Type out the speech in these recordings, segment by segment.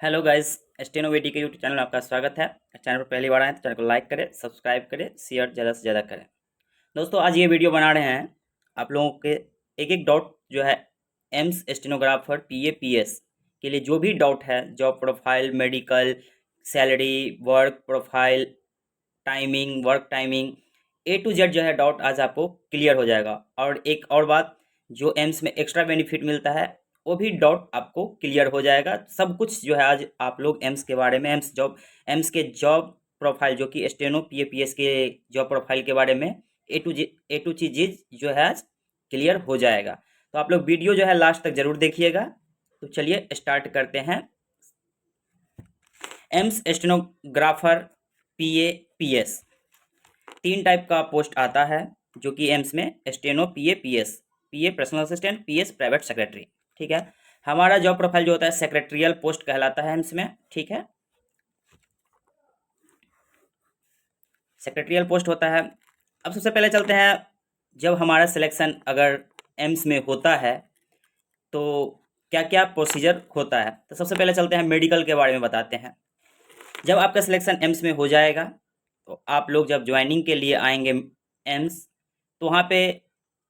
Hello guys, स्टेनोवेटी के YouTube channel में आपका स्वागत है। चैनल पर पहली बार आए तो चैनल को लाइक करें, सब्सक्राइब करें, शेयर ज़्यादा से ज़्यादा करें। दोस्तों, आज ये वीडियो बना रहे हैं आप लोगों के एक एक डाउट जो है एम्स स्टेनोग्राफर पीए पीएस के लिए जो भी डाउट है, job profile, medical, salary, work profile, timing, work timing, A to Z जो है डाउट आज आपको क्लियर हो जाएगा। और एक और बात, जो एम्स में एक्स्ट्रा बेनिफिट मिलता है वो भी डाउट आपको क्लियर हो जाएगा। सब कुछ जो है आज आप लोग एम्स के बारे में, एम्स के जॉब प्रोफाइल जो कि स्टेनो पीएपीएस के जॉब प्रोफाइल के बारे में ए टू चीज जो है आज क्लियर हो जाएगा। तो आप लोग वीडियो जो है लास्ट तक जरूर देखिएगा। तो चलिए स्टार्ट करते हैं। एम्स स्टेनोग्राफर पीए पीएस तीन टाइप का पोस्ट आता है जो कि एम्स में steno PA PS, PA personal assistant, PS private secretary. ठीक है, हमारा जॉब प्रोफाइल जो होता है सेक्रेटरियल पोस्ट कहलाता है एम्स में। ठीक है, सेक्रेटरियल पोस्ट होता है। अब सबसे पहले चलते हैं, जब हमारा सिलेक्शन अगर एम्स में होता है तो क्या क्या प्रोसीजर होता है। तो सबसे पहले चलते हैं मेडिकल के बारे में बताते हैं। जब आपका सिलेक्शन एम्स में हो जाएगा तो आप लोग जब ज्वाइनिंग के लिए आएंगे एम्स, तो वहाँ पे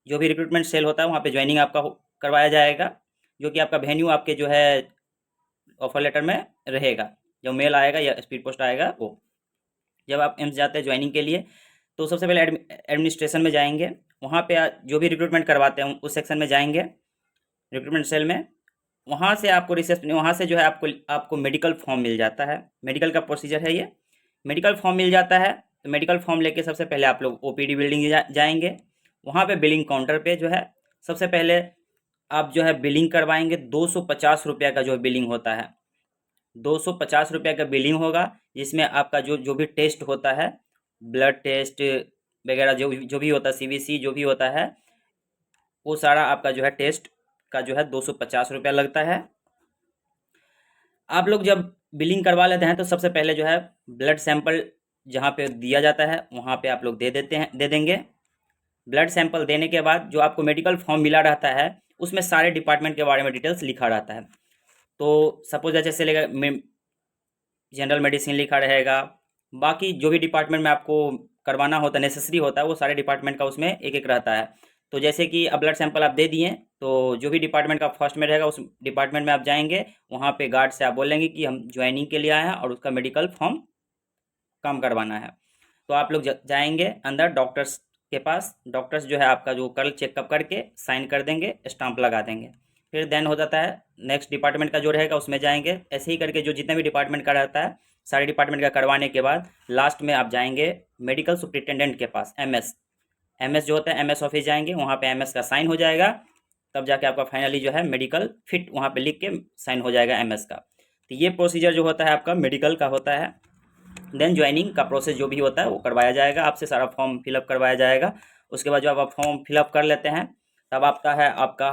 जो भी रिक्रूटमेंट सेल होता है वहाँ पे ज्वाइनिंग आपका करवाया जाएगा, जो कि आपका वेन्यू आपके जो है ऑफर लेटर में रहेगा। जो मेल आएगा या स्पीड पोस्ट आएगा वो, जब आप एम्स जाते हैं ज्वाइनिंग के लिए तो सबसे पहले एडमिनिस्ट्रेशन में जाएंगे। वहाँ पे जो भी रिक्रूटमेंट करवाते हैं उस सेक्शन में जाएंगे, रिक्रूटमेंट सेल में। वहाँ से आपको रिसेप्शन, वहाँ से जो है आपको आपको मेडिकल फॉर्म मिल जाता है। मेडिकल का प्रोसीजर है ये। मेडिकल फॉर्म मिल जाता है तो मेडिकल फॉर्म लेके सबसे पहले आप लोग ओपीडी बिल्डिंग जाएंगे। वहाँ पे बिलिंग काउंटर पे जो है सबसे पहले आप जो है बिलिंग करवाएंगे। 250 रुपये का जो बिलिंग होता है, 250 रुपये का बिलिंग होगा, जिसमें आपका जो जो भी टेस्ट होता है, ब्लड टेस्ट वगैरह जो जो भी होता है, सीवीसी जो भी होता है, वो सारा आपका जो है टेस्ट का जो है 250 रुपया लगता है। आप लोग जब बिलिंग करवा लेते हैं तो सबसे पहले जो है ब्लड सैंपल जहाँ पे दिया जाता है वहाँ पे आप लोग दे देंगे। ब्लड सैंपल देने के बाद जो आपको मेडिकल फॉर्म मिला रहता है उसमें सारे डिपार्टमेंट के बारे में डिटेल्स लिखा रहता है। तो सपोज जैसे लेगा जनरल मेडिसिन लिखा रहेगा, बाकी जो भी डिपार्टमेंट में आपको करवाना होता है, नेसेसरी होता है, वो सारे डिपार्टमेंट का उसमें एक एक रहता है। तो जैसे कि अब ब्लड सैंपल आप दे दिए तो जो भी डिपार्टमेंट का फर्स्ट में रहेगा उस डिपार्टमेंट में आप जाएंगे। वहाँ पे गार्ड से आप बोलेंगे कि हम ज्वाइनिंग के लिए आए हैं और उसका मेडिकल फॉर्म काम करवाना है। तो आप लोग जाएंगे अंदर डॉक्टर्स के पास। डॉक्टर्स जो है आपका जो कल चेकअप करके साइन कर देंगे, स्टाम्प लगा देंगे। फिर देन हो जाता है नेक्स्ट डिपार्टमेंट का जो रहेगा उसमें जाएंगे। ऐसे ही करके जो जितने भी डिपार्टमेंट का रहता है सारे डिपार्टमेंट का करवाने के बाद लास्ट में आप जाएंगे मेडिकल सुप्रिटेंडेंट के पास, एमएस। एमएस जो होता है एमएस ऑफिस जाएंगे, वहाँ पे एमएस का साइन हो जाएगा। तब जाके आपका फाइनली जो है मेडिकल फिट वहाँ पे लिख के साइन हो जाएगा एमएस का। तो ये प्रोसीजर जो होता है आपका मेडिकल का होता है। देन ज्वाइनिंग का प्रोसेस जो भी होता है वो करवाया जाएगा, आपसे सारा फॉर्म फिलअप करवाया जाएगा। उसके बाद जब आप फॉर्म फिलअप कर लेते हैं तब आपका है आपका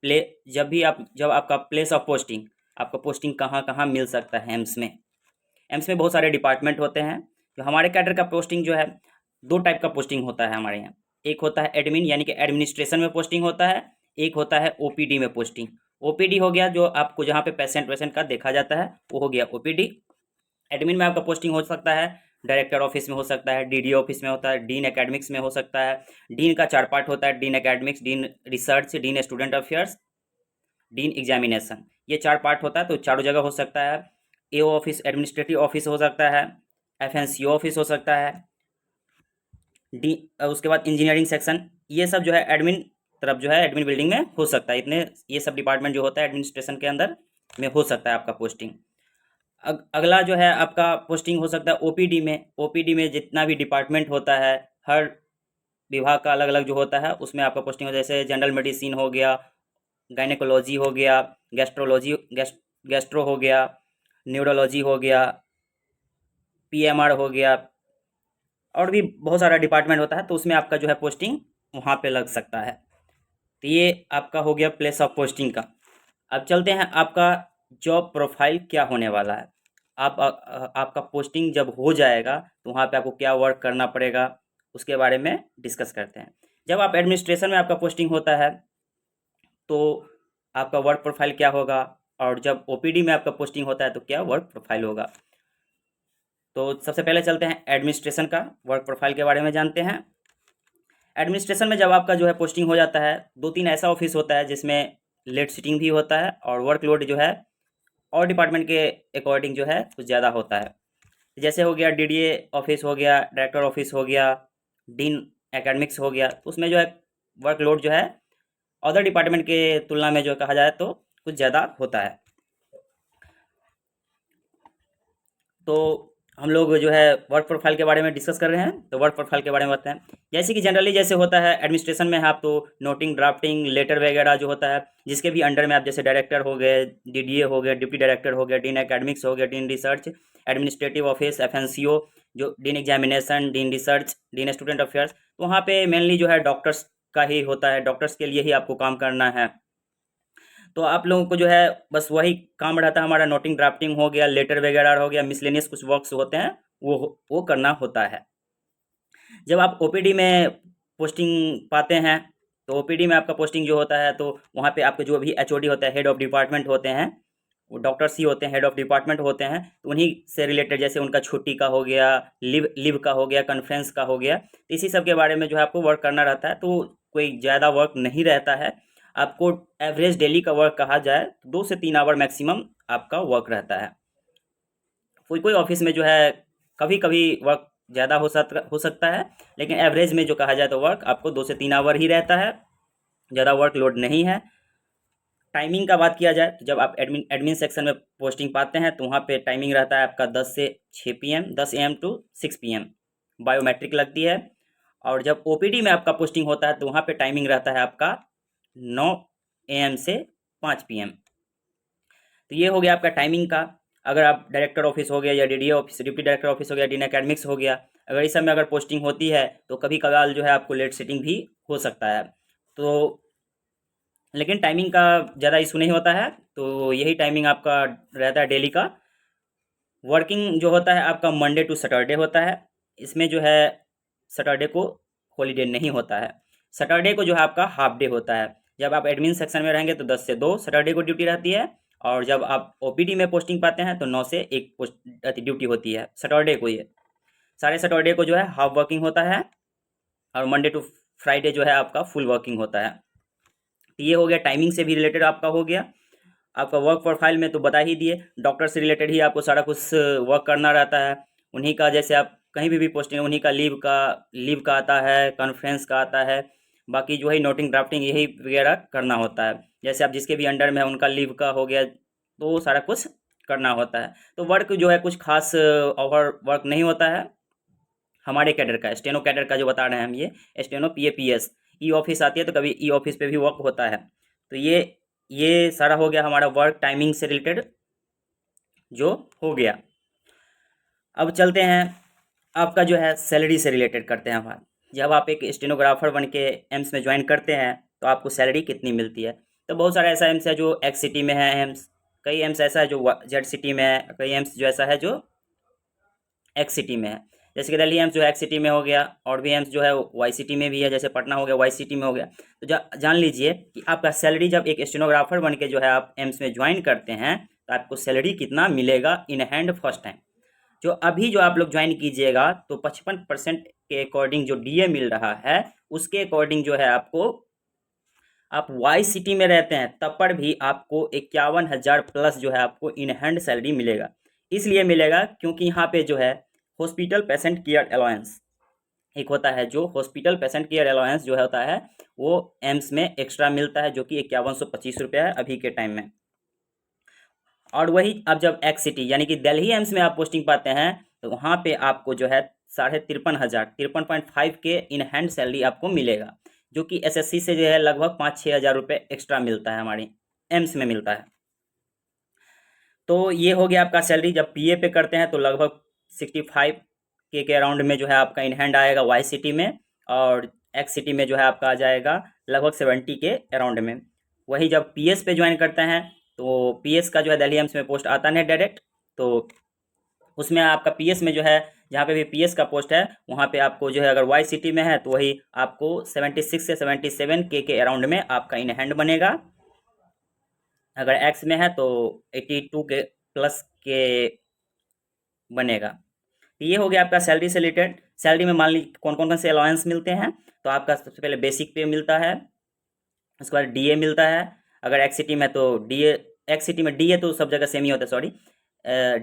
प्ले जब आपका प्लेस ऑफ पोस्टिंग, आपका पोस्टिंग कहाँ कहाँ मिल सकता है एम्स में। एम्स में बहुत सारे डिपार्टमेंट होते हैं। जो हमारे कैडर का पोस्टिंग जो है, दो टाइप का पोस्टिंग होता है हमारे यहाँ। एक होता है एडमिन यानी कि एडमिनिस्ट्रेशन में पोस्टिंग होता है, एक होता है ओपीडी में पोस्टिंग। ओपीडी हो गया जो आपको जहाँ पे पेशेंट वेशेंट का देखा जाता है, वो हो गया ओपीडी। एडमिन में आपका पोस्टिंग हो सकता है डायरेक्टर ऑफिस में, हो सकता है डीडी ऑफिस में, होता है डीन एकेडमिक्स में हो सकता है। डीन का 4 पार्ट होता है, dean academics, dean research, dean student affairs, dean examination. ये 4 पार्ट होता है तो चारों जगह हो सकता है। एओ ऑफिस, एडमिनिस्ट्रेटिव ऑफिस हो सकता है, एफएनसीओ ऑफिस हो सकता है, डी उसके बाद इंजीनियरिंग सेक्शन। ये सब जो है एडमिन तरफ जो है एडमिन बिल्डिंग में हो सकता है। इतने ये सब डिपार्टमेंट जो होता है एडमिनिस्ट्रेशन के अंदर में हो सकता है आपका पोस्टिंग। अगला जो है आपका पोस्टिंग हो सकता है ओपीडी में। ओपीडी में जितना भी डिपार्टमेंट होता है, हर विभाग का अलग अलग जो होता है उसमें आपका पोस्टिंग हो, जैसे जनरल मेडिसिन हो गया, गायनेकोलॉजी हो गया, गैस्ट्रोलॉजी गैस्ट्रो हो गया, न्यूरोलॉजी हो गया, पीएमआर हो गया, और भी बहुत सारा डिपार्टमेंट होता है तो उसमें आपका जो है पोस्टिंग वहाँ पे लग सकता है। तो ये आपका हो गया प्लेस ऑफ पोस्टिंग का। अब चलते हैं आपका जॉब प्रोफाइल क्या होने वाला है। आपका पोस्टिंग जब हो जाएगा तो वहाँ पे आपको क्या वर्क करना पड़ेगा उसके बारे में डिस्कस करते हैं। जब आप एडमिनिस्ट्रेशन में आपका पोस्टिंग होता है तो आपका वर्क प्रोफाइल क्या होगा और जब ओपीडी में आपका पोस्टिंग होता है तो क्या वर्क प्रोफाइल होगा। तो सबसे पहले चलते हैं एडमिनिस्ट्रेशन का वर्क प्रोफाइल के बारे में जानते हैं। एडमिनिस्ट्रेशन में जब आपका जो है पोस्टिंग हो जाता है, 2-3 ऐसा ऑफिस होता है जिसमें लेट सिटिंग भी होता है और वर्कलोड जो है और डिपार्टमेंट के अकॉर्डिंग जो है कुछ ज़्यादा होता है। जैसे हो गया डीडीए ऑफिस हो गया, डायरेक्टर ऑफिस हो गया, डीन एकेडमिक्स हो गया, तो उसमें जो है वर्कलोड जो है अदर डिपार्टमेंट के तुलना में जो कहा जाए तो कुछ ज़्यादा होता है। तो हम लोग जो है वर्क प्रोफाइल के बारे में डिस्कस कर रहे हैं, तो वर्क प्रोफाइल के बारे में बताते हैं। जैसे कि जनरली जैसे होता है एडमिनिस्ट्रेशन में आप तो नोटिंग ड्राफ्टिंग लेटर वगैरह जो होता है, जिसके भी अंडर में आप जैसे डायरेक्टर हो गए, डीडीए हो गए, डिप्टी डायरेक्टर हो गया, डीन एकेडमिक्स हो गया, डीन रिसर्च, एडमिनिस्ट्रेटिव ऑफिस, एफएनसीओ, जो dean examination, dean research, dean student affairs, तो वहाँ पे मेनली जो है डॉक्टर्स का ही होता है, डॉक्टर्स के लिए ही आपको काम करना है। तो आप लोगों को जो है बस वही काम रहता है, हमारा नोटिंग ड्राफ्टिंग हो गया, लेटर वगैरह हो गया, मिसलेनियस कुछ वर्क्स होते हैं वो करना होता है। जब आप ओपीडी में पोस्टिंग पाते हैं, तो ओपीडी में आपका पोस्टिंग जो होता है तो वहाँ पे आपके जो भी एचओडी होता है, हेड ऑफ डिपार्टमेंट होते हैं, वो डॉक्टर्स ही होते हैं, हेड ऑफ डिपार्टमेंट होते हैं, तो उन्हीं से रिलेटेड जैसे उनका छुट्टी का हो गया, लीव का हो गया, कॉन्फ्रेंस का हो गया, तो इसी सब के बारे में जो है आपको वर्क करना रहता है। तो कोई ज़्यादा वर्क नहीं रहता है आपको। एवरेज डेली का वर्क कहा जाए तो 2 से 3 आवर मैक्सिमम आपका वर्क रहता है। कोई कोई ऑफिस में जो है कभी कभी वर्क ज़्यादा हो सकता है, लेकिन एवरेज में जो कहा जाए तो वर्क आपको 2 से 3 आवर ही रहता है, ज़्यादा वर्कलोड नहीं है। टाइमिंग का बात किया जाए तो जब आप एडमिन सेक्शन में पोस्टिंग पाते हैं तो वहाँ पे टाइमिंग रहता है आपका 10 से 6 PM, 10 AM to 6 PM, biometric लगती है। और जब ओपीडी में आपका पोस्टिंग होता है तो वहाँ पे टाइमिंग रहता है आपका 9 AM से 5 PM। तो ये हो गया आपका टाइमिंग का। अगर आप डायरेक्टर ऑफिस हो गया या DDA office, deputy director office हो गया, डीन एकेडमिक्स हो गया, अगर इस सब में अगर पोस्टिंग होती है तो कभी कभार जो है आपको लेट सिटिंग भी हो सकता है। तो लेकिन टाइमिंग का ज़्यादा इशू नहीं होता है, तो यही टाइमिंग आपका रहता है डेली का। वर्किंग जो होता है आपका मंडे टू सैटरडे होता है, इसमें जो है सैटरडे को हॉलीडे नहीं होता है। सैटरडे को जो है आपका हाफ डे होता है। जब आप एडमिन सेक्शन में रहेंगे तो 10 से 2 सैटरडे को ड्यूटी रहती है, और जब आप ओपीडी में पोस्टिंग पाते हैं तो 9 से 1 ड्यूटी होती है सैटरडे को। ये सारे सैटरडे को जो है हाफ वर्किंग होता है, और मंडे टू फ्राइडे जो है आपका फुल वर्किंग होता है। तो ये हो गया टाइमिंग से भी रिलेटेड आपका हो गया। आपका वर्क प्रोफाइल में तो बता ही दिए, डॉक्टर से रिलेटेड ही आपको सारा कुछ वर्क करना रहता है। उन्हीं का जैसे आप कहीं भी पोस्टिंग, उन्हीं का लीव का आता है, कॉन्फ्रेंस का आता है, बाकी जो है नोटिंग ड्राफ्टिंग यही वगैरह करना होता है। जैसे आप जिसके भी अंडर में है उनका लीव का हो गया, तो सारा कुछ करना होता है। तो वर्क जो है कुछ खास ओवर वर्क नहीं होता है। हमारे कैडर का, स्टेनो कैडर का जो बता रहे हैं हम, ये स्टेनो PAPS ई ऑफिस आती है तो कभी ई ऑफिस पे भी वर्क होता है। तो ये सारा हो गया हमारा वर्क टाइमिंग से रिलेटेड जो हो गया। अब चलते हैं आपका जो है सैलरी से रिलेटेड करते हैं बात। जब आप एक स्टेनोग्राफर बन के एम्स में ज्वाइन करते हैं तो आपको सैलरी कितनी मिलती है। तो बहुत सारा ऐसा एम्स है जो एक्स सिटी में है एम्स, कई एम्स ऐसा है जो जेड सिटी में है, कई एम्स जो ऐसा है जो एक्स सिटी में है। जैसे कि दिल्ली एम्स जो है एक्स सिटी में हो गया, और भी एम्स जो है वाई सिटी में भी है, जैसे पटना हो गया वाई सिटी में हो गया। तो जान लीजिए कि आपका सैलरी जब एक स्टेनोग्राफर बन के जो है आप एम्स में ज्वाइन करते हैं तो आपको सैलरी कितना मिलेगा इन हैंड फर्स्ट टाइम। जो अभी जो आप लोग ज्वाइन कीजिएगा तो 55% के अकॉर्डिंग जो डीए मिल रहा है, उसके अकॉर्डिंग जो है आपको, आप वाई सिटी में रहते हैं तब पर भी आपको 51,000 प्लस जो है आपको इन हैंड सैलरी मिलेगा। इसलिए मिलेगा क्योंकि यहाँ पे जो है हॉस्पिटल पेशेंट केयर अलाउंस एक होता है, जो हॉस्पिटल पेशेंट केयर अलाउंस जो होता है वो एम्स में एक्स्ट्रा मिलता है, जो कि 5125 रुपया है अभी के टाइम में। और वही अब जब एक्स सिटी यानी कि दिल्ली एम्स में आप पोस्टिंग पाते हैं तो वहाँ पे आपको जो है 53,500 53.5 के इन हैंड सैलरी आपको मिलेगा, जो कि एसएससी से जो है लगभग 5-6 हज़ार रुपये एक्स्ट्रा मिलता है, हमारी एम्स में मिलता है। तो ये हो गया आपका सैलरी। जब पीए पे करते हैं तो लगभग 65 के अराउंड में जो है आपका इन हैंड आएगा वाई सिटी में, और एक्स सिटी में जो है आपका आ जाएगा लगभग 70 के अराउंड में। वही जब पीएस पे ज्वाइन करते हैं तो पीएस का जो है दिल्ली एम्स में पोस्ट आता नहीं डायरेक्ट, तो उसमें आपका पीएस में जो है जहाँ पे भी पीएस का पोस्ट है वहाँ पे आपको जो है अगर वाई सिटी में है तो वही आपको 76 से 77 के अराउंड में आपका इन हैंड बनेगा। अगर एक्स में है तो 82 के प्लस के बनेगा। तो ये हो गया आपका सैलरी से रिलेटेड। सैलरी में मान लीजिए कौन कौन से अलाउंस मिलते हैं, तो आपका सबसे पहले बेसिक पे मिलता है, उसके बाद डीए मिलता है। अगर एक्स सिटी में तो डीए, एक्स सिटी में डीए तो सब जगह सेम ही होता है, सॉरी,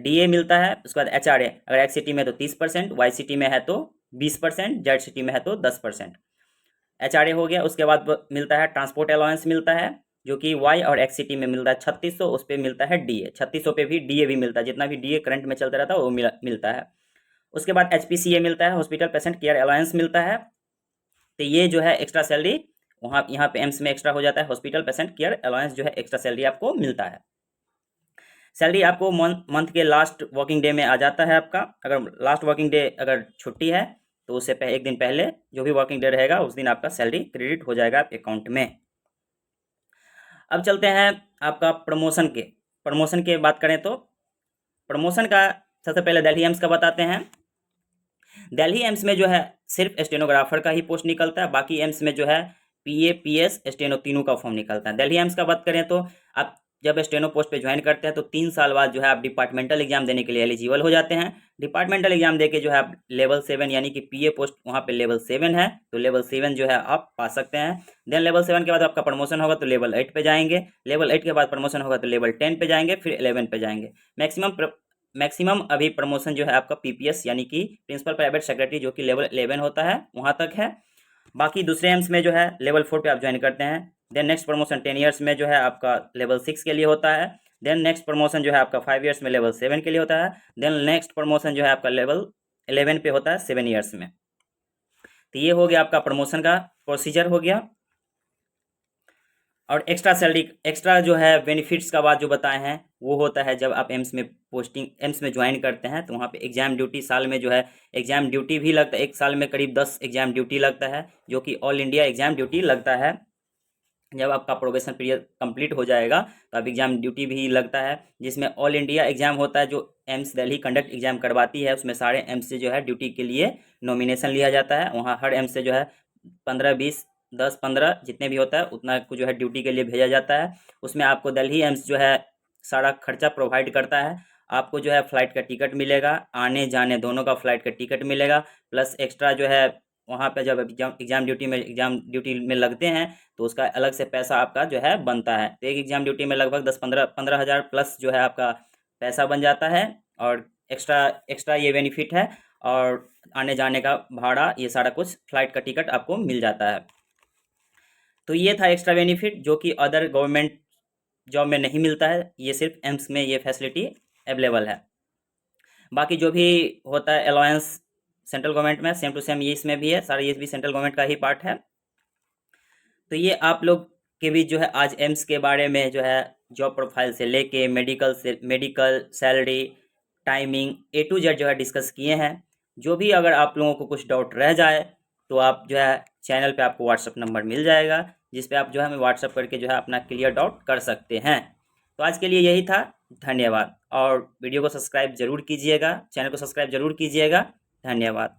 डीए मिलता है। उसके बाद एचआरए, अगर एक्स सिटी में तो 30%, वाई सिटी में है तो 20%, जेड सिटी में है तो 10%। एचआरए हो गया। उसके बाद मिलता है ट्रांसपोर्ट अलाउंस मिलता है, जो कि वाई और एक्स सिटी में मिलता है 3600, उस पर मिलता है डीए। 3600 पे भी डीए भी मिलता है, जितना भी डीए करंट में चलता रहता है वो मिलता है। उसके बाद एचपीसीए मिलता है, हॉस्पिटल पेशेंट केयर अलाउंस मिलता है। तो ये जो है एक्स्ट्रा सैलरी वहाँ यहाँ पे एम्स में एक्स्ट्रा हो जाता है, हॉस्पिटल पेशेंट केयर अलाउंस जो है एक्स्ट्रा सैलरी आपको मिलता है। सैलरी आपको मंथ के लास्ट वर्किंग डे में आ जाता है आपका। अगर लास्ट वर्किंग डे अगर छुट्टी है तो उससे एक दिन पहले जो भी वर्किंग डे रहेगा उस दिन आपका सैलरी क्रेडिट हो जाएगा आपके अकाउंट में। अब चलते हैं आपका प्रमोशन के बात करें तो प्रमोशन का सबसे पहले दिल्ली एम्स का बताते हैं। दिल्ली एम्स में जो है सिर्फ स्टेनोग्राफर का ही पोस्ट निकलता है, बाकी एम्स में जो है पीए पीएस स्टेनो तीनों का फॉर्म निकलता है। दिल्ली एम्स का बात करें तो आप जब स्टेनो पोस्ट पे ज्वाइन करते हैं तो 3 साल बाद जो है आप डिपार्टमेंटल एग्जाम देने के लिए एलिजिबल हो जाते हैं। डिपार्टमेंटल एग्जाम देके जो है आप लेवल 7 यानी कि पीए पोस्ट वहाँ पे लेवल 7 है तो लेवल 7 जो है आप पा सकते हैं। देन लेवल 7 के बाद आपका प्रमोशन होगा तो लेवल 8 पे जाएंगे, लेवल 8 के बाद प्रमोशन होगा तो लेवल 10 पे जाएंगे, फिर 11 पे जाएंगे। मैक्सिमम अभी प्रमोशन जो है आपका पीपीएस यानी कि प्रिंसिपल प्राइवेट सेक्रेटरी जो कि लेवल 11 होता है वहाँ तक है। बाकी दूसरे एम्स में जो है लेवल 4 पे आप ज्वाइन करते हैं। देन नेक्स्ट प्रमोशन 10 ईयर्स में जो है आपका लेवल 6 के लिए होता है। देन नेक्स्ट प्रमोशन जो है आपका 5 ईयर्स में लेवल 7 के लिए होता है। देन नेक्स्ट प्रमोशन जो है आपका लेवल 11 पे होता है 7 ईयर्स में। तो ये हो गया आपका प्रमोशन का प्रोसीजर हो गया। और एक्स्ट्रा सैलरी, एक्स्ट्रा जो है बेनिफिट्स का बात जो बताए हैं वो होता है जब आप एम्स में ज्वाइन करते हैं तो वहाँ पे एग्जाम ड्यूटी साल में जो है एग्जाम ड्यूटी भी लगता है। एक साल में करीब 10 एग्जाम ड्यूटी लगता है जो कि ऑल इंडिया एग्जाम ड्यूटी लगता है। जब आपका प्रोबेशन पीरियड कंप्लीट हो जाएगा तो आप एग्जाम ड्यूटी भी लगता है, जिसमें ऑल इंडिया एग्जाम होता है जो एम्स दिल्ली कंडक्ट एग्जाम करवाती है। उसमें सारे एम्स से जो है ड्यूटी के लिए नॉमिनेशन लिया जाता है। वहाँ हर एम्स से जो है 15 20 10 15 जितने भी होता है उतना को जो है ड्यूटी के लिए भेजा जाता है। उसमें आपको दिल्ली एम्स जो है सारा खर्चा प्रोवाइड करता है। आपको जो है फ्लाइट का टिकट मिलेगा, आने जाने दोनों का फ्लाइट का टिकट मिलेगा, प्लस एक्स्ट्रा जो है वहाँ पे जब एग्जाम ड्यूटी में लगते हैं तो उसका अलग से पैसा आपका जो है बनता है। तो एक एग्जाम ड्यूटी में लगभग 10-15 हज़ार प्लस जो है आपका पैसा बन जाता है। और एक्स्ट्रा एक्स्ट्रा ये बेनिफिट है। और आने जाने का भाड़ा ये सारा कुछ फ्लाइट का टिकट आपको मिल जाता है। तो ये था एक्स्ट्रा बेनिफिट जो कि अदर गवर्नमेंट जॉब में नहीं मिलता है, ये सिर्फ एम्स में ये फैसिलिटी अवेलेबल है। बाकी जो भी होता है अलाउंस सेंट्रल गवर्नमेंट में सेम टू सेम ये इसमें भी है, सारा ये भी सेंट्रल गवर्नमेंट का ही पार्ट है। तो ये आप लोग के भी जो है आज एम्स के बारे में जो है जॉब प्रोफाइल से लेके medical salary timing A to Z जो है डिस्कस किए हैं। जो भी अगर आप लोगों को कुछ डाउट रह जाए तो आप जो है चैनल पे आपको व्हाट्सअप नंबर मिल जाएगा जिस पे आप जो है हमें व्हाट्सअप करके जो है अपना क्लियर डाउट कर सकते हैं। तो आज के लिए यही था, धन्यवाद। और वीडियो को सब्सक्राइब जरूर कीजिएगा, चैनल को सब्सक्राइब जरूर कीजिएगा। धन्यवाद।